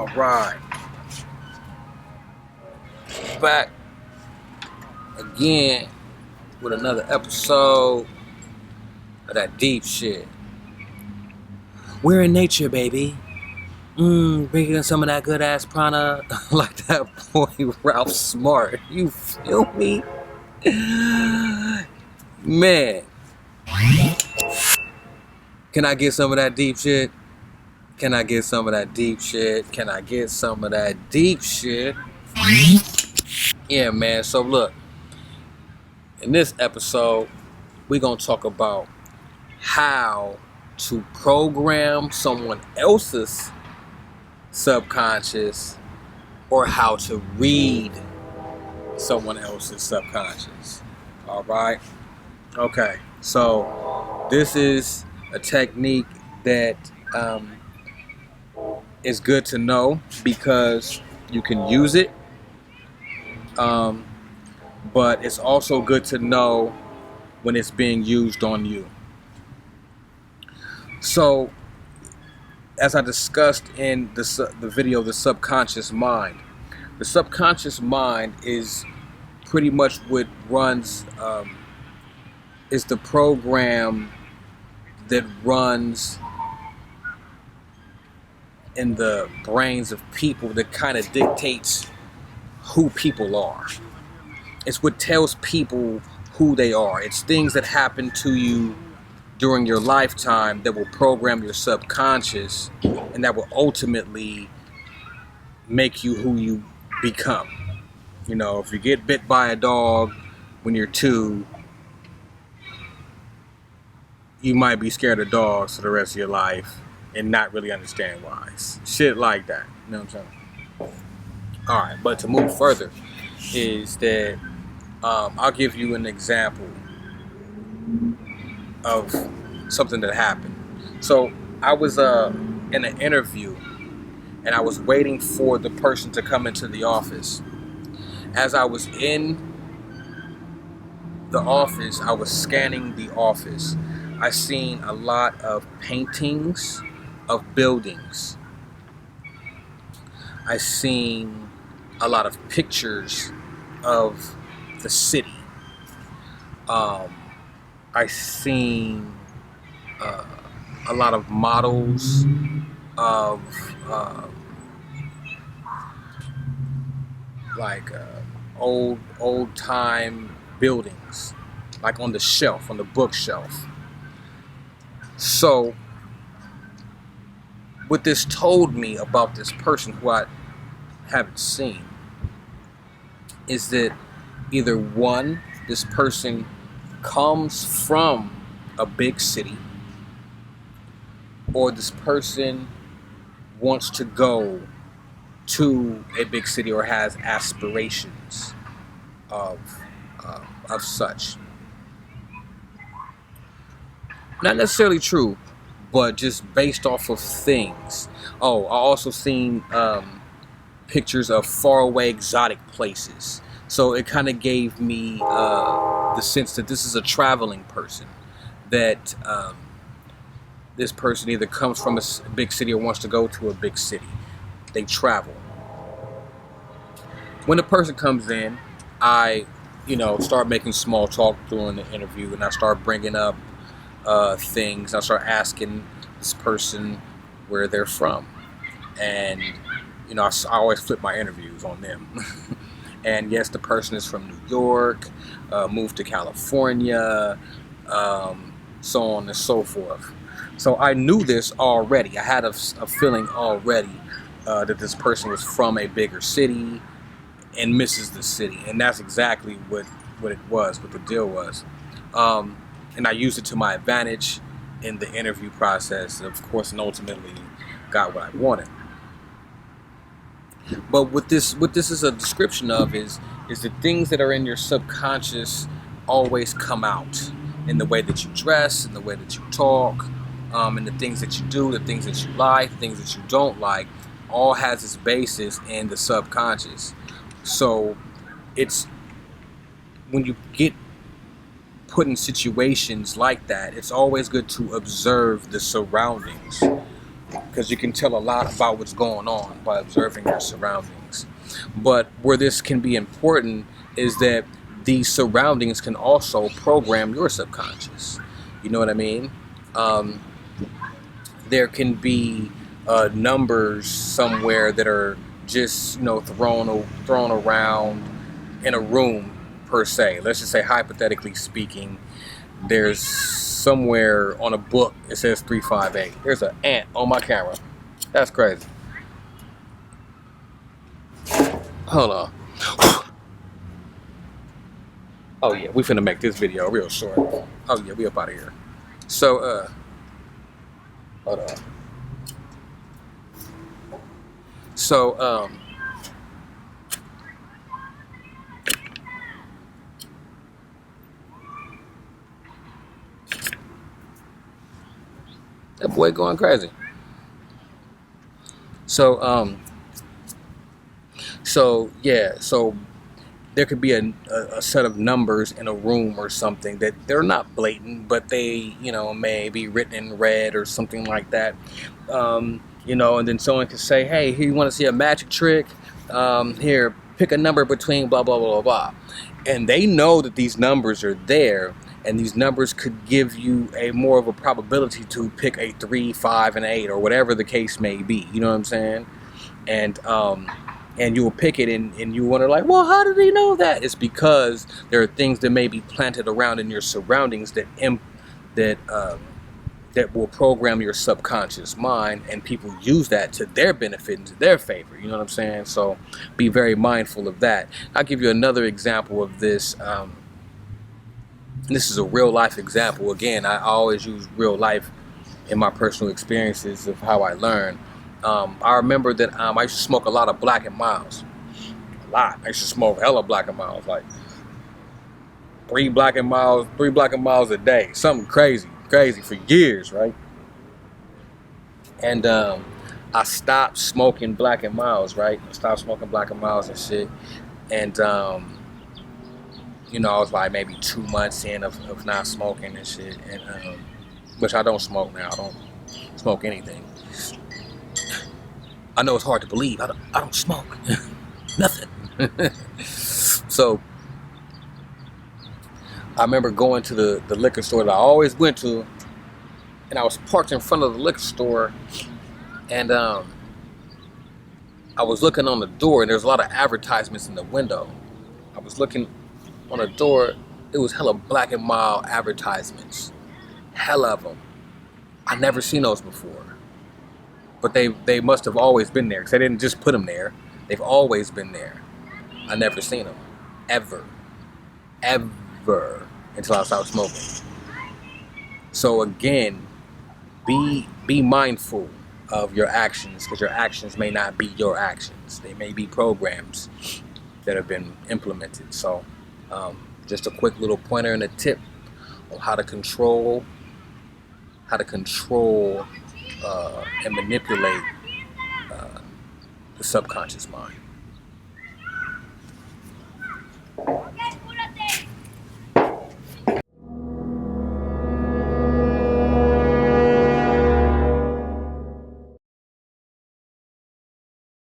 Alright, back again with another episode of that deep shit. We're in nature, baby. Bringing some of that good ass prana like that boy Ralph Smart. You feel me? Man. Can I get some of that deep shit? Can I get some of that deep shit? Can I get some of that deep shit? Yeah, man. So look, in this episode, we're going to talk about how to program someone else's subconscious or how to read someone else's subconscious. All right? Okay. So this is a technique that is good to know because you can use it. But it's also good to know when it's being used on you. So, as I discussed in the video, The Subconscious Mind, the subconscious mind is pretty much what runs, is the program that runs in the brains of people that kind of dictates who people are. It's what tells people who they are. It's things that happen to you during your lifetime that will program your subconscious and that will ultimately make you who you become. You know, if you get bit by a dog when you're 2, you might be scared of dogs for the rest of your life and not really understand why. Shit like that. You know what I'm saying? Alright, but to move further is that I'll give you an example of something that happened. So I was in an interview and I was waiting for the person to come into the office. As I was in the office, I was scanning the office. I seen a lot of paintings of buildings. I seen a lot of pictures of the city. I seen a lot of models of old time buildings, like on the shelf, on the bookshelf. So what this told me about this person who I haven't seen is that either one, this person comes from a big city, or this person wants to go to a big city or has aspirations of such. Not necessarily true, but just based off of things. Oh, I also seen pictures of faraway exotic places. So it kind of gave me the sense that this is a traveling person, that this person either comes from a big city or wants to go to a big city. They travel. When a person comes in, I, start making small talk during the interview, and I start bringing up things. I start asking this person where they're from, and I always flip my interviews on them. And yes, the person is from New York, moved to California, so on and so forth. So I knew this already. I had a feeling already that this person was from a bigger city and misses the city. And that's exactly what it was, what the deal was. And I used it to my advantage in the interview process, of course, and ultimately got what I wanted. But what this is a description of is the things that are in your subconscious always come out in the way that you dress, in the way that you talk, and the things that you do, the things that you like, the things that you don't like, all has its basis in the subconscious. So it's when you get put in situations like that, it's always good to observe the surroundings. because you can tell a lot about what's going on by observing your surroundings. But where this can be important is that these surroundings can also program your subconscious. You know what I mean? Um, there can be numbers somewhere that are just, you know, thrown around in a room per se. Let's just say, hypothetically speaking, there's somewhere on a book it says 358. There's an ant on my camera. That's crazy. Hold on. Oh yeah, we finna make this video real short. Oh yeah, we up out of here. So hold on. So that boy going crazy. So so there could be a set of numbers in a room or something that they're not blatant, but they, you know, may be written in red or something like that. You know, and then someone could say, hey, here, you want to see a magic trick? Here, pick a number between blah, blah, blah, blah, blah. And they know that these numbers are there, and these numbers could give you a more of a probability to pick a 3, 5, and 8, or whatever the case may be. You know what I'm saying? And you will pick it, and you wonder, like, well, how did they know that? It's because there are things that may be planted around in your surroundings that will program your subconscious mind, and people use that to their benefit and to their favor. You know what I'm saying? So be very mindful of that. I'll give you another example of this. This is a real life example. Again, I always use real life in my personal experiences of how I learn. I remember that I used to smoke a lot of Black and Milds. A lot. I used to smoke hella Black and Milds, like 3 Black and Milds a day. Something crazy for years, right? And I stopped smoking Black and Milds, right? I stopped smoking Black and Milds and shit. And you know, I was like maybe 2 months in of not smoking and shit, and which I don't smoke now. I don't smoke anything. I know it's hard to believe. I don't smoke nothing. So I remember going to the liquor store that I always went to, and I was parked in front of the liquor store, and I was looking on the door, and there's a lot of advertisements in the window. I was looking on the door. It was hella Black and Mild advertisements, hella of them. I never seen those before, but they must have always been there, because they didn't just put them there. They've always been there. I never seen them, ever until I stopped smoking. So again, be mindful of your actions, because your actions may not be your actions. They may be programs that have been implemented. So just a quick little pointer and a tip on how to control and manipulate the subconscious mind.